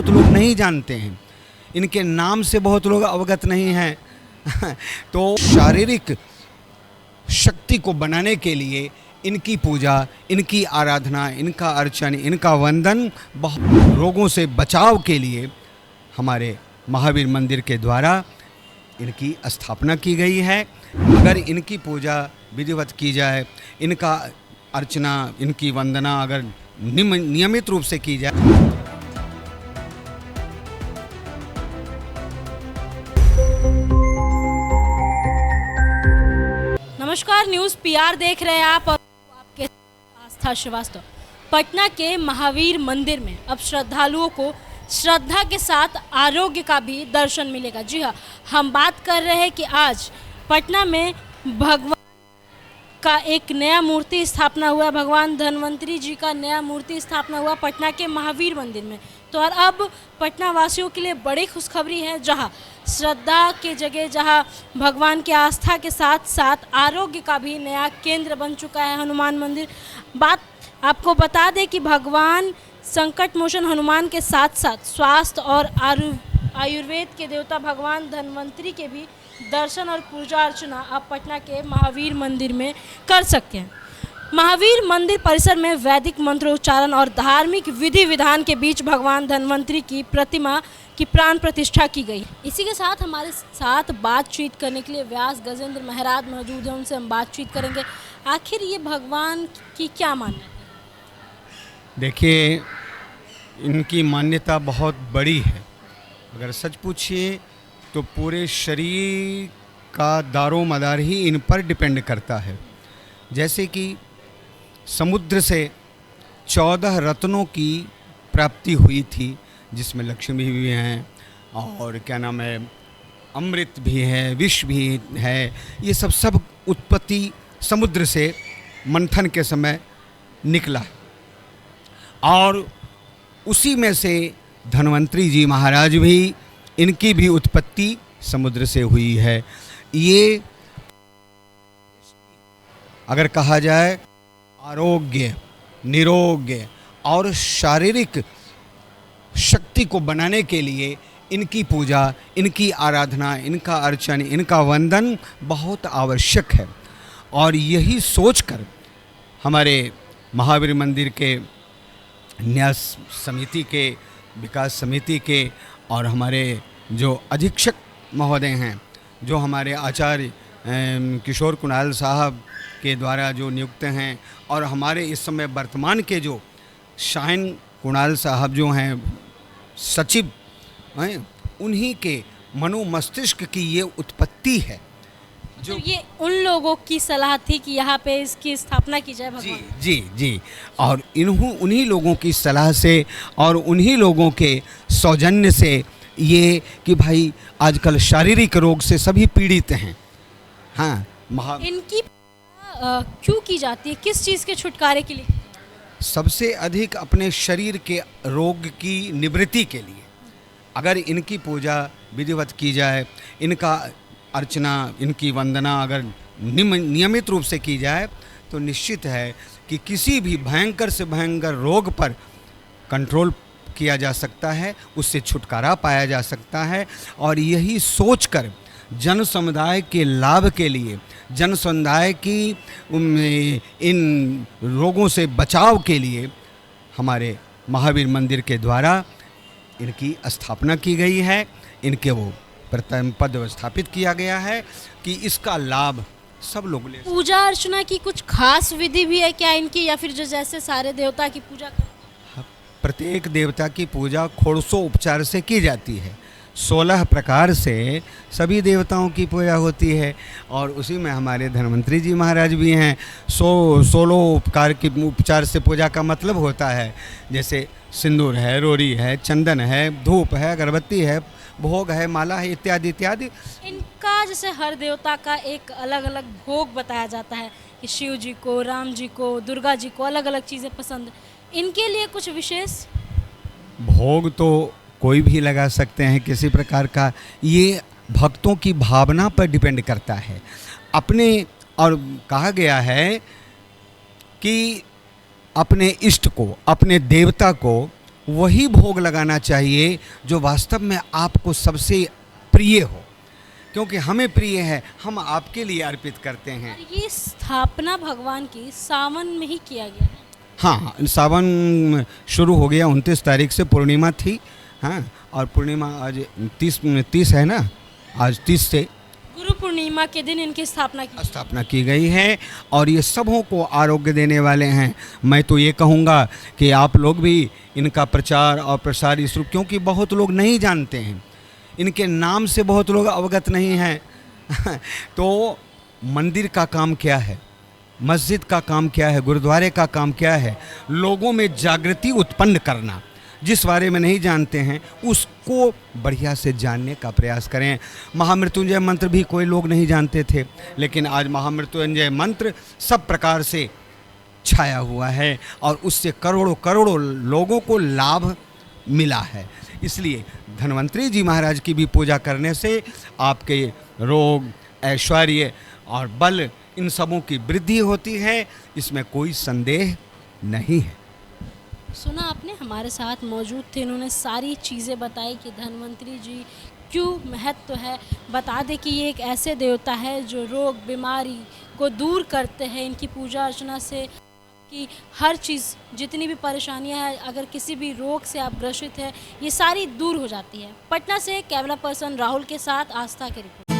बहुत लोग नहीं जानते हैं, इनके नाम से बहुत लोग अवगत नहीं हैं। तो शारीरिक शक्ति को बनाने के लिए इनकी पूजा, इनकी आराधना, इनका अर्चन, इनका वंदन बहुत रोगों से बचाव के लिए हमारे महावीर मंदिर के द्वारा इनकी स्थापना की गई है। अगर इनकी पूजा विधिवत की जाए, इनका अर्चना, इनकी वंदना अगर नियमित रूप से की जाए। नमस्कार, न्यूज़ पीआर देख रहे हैं आप और आपके आस्था श्रीवास्तव। पटना के महावीर मंदिर में अब श्रद्धालुओं को श्रद्धा के साथ आरोग्य का भी दर्शन मिलेगा। जी हाँ, हम बात कर रहे हैं कि आज पटना में भगवान का एक नया मूर्ति स्थापना हुआ। भगवान धन्वंतरी जी का नया मूर्ति स्थापना हुआ पटना के महावीर मंदिर में। तो और अब पटना वासियों के लिए बड़ी खुशखबरी है, जहां श्रद्धा के जगह, जहां भगवान की आस्था के साथ साथ आरोग्य का भी नया केंद्र बन चुका है हनुमान मंदिर। बात आपको बता दें कि भगवान संकट मोचन हनुमान के साथ साथ स्वास्थ्य और आयुर्वेद के देवता भगवान धन्वंतरी के भी दर्शन और पूजा अर्चना आप पटना के महावीर मंदिर में कर सकते हैं। महावीर मंदिर परिसर में वैदिक मंत्रोच्चारण और धार्मिक विधि विधान के बीच भगवान धन्वंतरी की प्रतिमा की प्राण प्रतिष्ठा की गई। इसी के साथ हमारे साथ बातचीत करने के लिए व्यास गजेंद्र महाराज मौजूद हैं, उनसे हम बातचीत करेंगे। आखिर ये भगवान की क्या मान्यता है? देखिए, इनकी मान्यता बहुत बड़ी है। अगर सच पूछिए तो पूरे शरीर का दारो मदार ही इन पर डिपेंड करता है। जैसे कि समुद्र से 14 रत्नों की प्राप्ति हुई थी, जिसमें लक्ष्मी भी हैं और क्या नाम है, अमृत भी है, विष भी है। ये सब उत्पत्ति समुद्र से मंथन के समय निकला और उसी में से धन्वंतरी जी महाराज भी, इनकी भी उत्पत्ति समुद्र से हुई है। ये अगर कहा जाए आरोग्य, निरोग्य और शारीरिक शक्ति को बनाने के लिए इनकी पूजा, इनकी आराधना, इनका अर्चन, इनका वंदन बहुत आवश्यक है। और यही सोचकर हमारे महावीर मंदिर के न्यास समिति के, विकास समिति के और हमारे जो अधीक्षक महोदय हैं, जो हमारे आचार्य किशोर कुणाल साहब के द्वारा जो नियुक्त हैं, और हमारे इस समय वर्तमान के जो शाहीन कुणाल साहब जो हैं सचिव हैं, उन्हीं के मनो मस्तिष्क की ये उत्पत्ति है। जो ये उन लोगों की सलाह थी कि यहाँ पे इसकी स्थापना की जाए भगवान। जी जी जी, और उन्हीं लोगों की सलाह से और उन्हीं लोगों के सौजन्य से ये कि भाई आजकल शारीरिक रोग से सभी पीड़ित हैं। हाँ, इनकी क्यों की जाती है? किस चीज़ के छुटकारे के लिए? सबसे अधिक अपने शरीर के रोग की निवृत्ति के लिए। अगर इनकी पूजा विधिवत की जाए, इनका अर्चना, इनकी वंदना अगर नियमित रूप से की जाए, तो निश्चित है कि किसी भी भयंकर से भयंकर रोग पर कंट्रोल किया जा सकता है, उससे छुटकारा पाया जा सकता है। और यही सोचकर जन समुदाय के लाभ के लिए, जन समुदाय की इन रोगों से बचाव के लिए हमारे महावीर मंदिर के द्वारा इनकी स्थापना की गई है। इनके वो प्रथम पद स्थापित किया गया है कि इसका लाभ सब लोग ले। पूजा अर्चना की कुछ खास विधि भी है क्या इनकी, या फिर जो जैसे सारे देवता की पूजा करते हैं? प्रत्येक देवता की पूजा खोड़सो उपचार से की जाती है। 16 प्रकार से सभी देवताओं की पूजा होती है, और उसी में हमारे धन्वंतरी जी महाराज भी हैं। 16 उपचार से पूजा का मतलब होता है, जैसे सिंदूर है, रोरी है, चंदन है, धूप है, अगरबत्ती है, भोग है, माला है, इत्यादि इत्यादि। इनका जैसे हर देवता का एक अलग अलग भोग बताया जाता है कि शिव जी को, राम जी को, दुर्गा जी को अलग अलग चीज़ें पसंद है। इनके लिए कुछ विशेष भोग तो कोई भी लगा सकते हैं किसी प्रकार का। ये भक्तों की भावना पर डिपेंड करता है अपने। और कहा गया है कि अपने इष्ट को, अपने देवता को वही भोग लगाना चाहिए जो वास्तव में आपको सबसे प्रिय हो, क्योंकि हमें प्रिय है, हम आपके लिए अर्पित करते हैं। और ये स्थापना भगवान की सावन में ही किया गया है। हाँ, सावन शुरू हो गया, 29 तारीख से पूर्णिमा थी। हाँ, और पूर्णिमा आज 30 है ना, आज 30 से गुरु पूर्णिमा के दिन इनकी स्थापना की गई है और ये सबों को आरोग्य देने वाले हैं। मैं तो ये कहूँगा कि आप लोग भी इनका प्रचार और प्रसार इस रूप, क्योंकि बहुत लोग नहीं जानते हैं, इनके नाम से बहुत लोग अवगत नहीं हैं। तो मंदिर का काम क्या है, मस्जिद का काम क्या है, गुरुद्वारे का काम क्या है? लोगों में जागृति उत्पन्न करना। जिस बारे में नहीं जानते हैं उसको बढ़िया से जानने का प्रयास करें। महामृत्युंजय मंत्र भी कोई लोग नहीं जानते थे, लेकिन आज महामृत्युंजय मंत्र सब प्रकार से छाया हुआ है और उससे करोड़ों करोड़ों लोगों को लाभ मिला है। इसलिए धन्वंतरी जी महाराज की भी पूजा करने से आपके रोग, ऐश्वर्य और बल, इन सबों की वृद्धि होती है, इसमें कोई संदेह नहीं है। सुना आपने, हमारे साथ मौजूद थे, इन्होंने सारी चीज़ें बताई कि धन्वंतरी जी क्यों महत्व है। बता दें कि ये एक ऐसे देवता है जो रोग बीमारी को दूर करते हैं। इनकी पूजा अर्चना से कि हर चीज़, जितनी भी परेशानियां हैं, अगर किसी भी रोग से आप ग्रसित हैं, ये सारी दूर हो जाती है। पटना से कैमरा पर्सन राहुल के साथ आस्था की रिपोर्ट।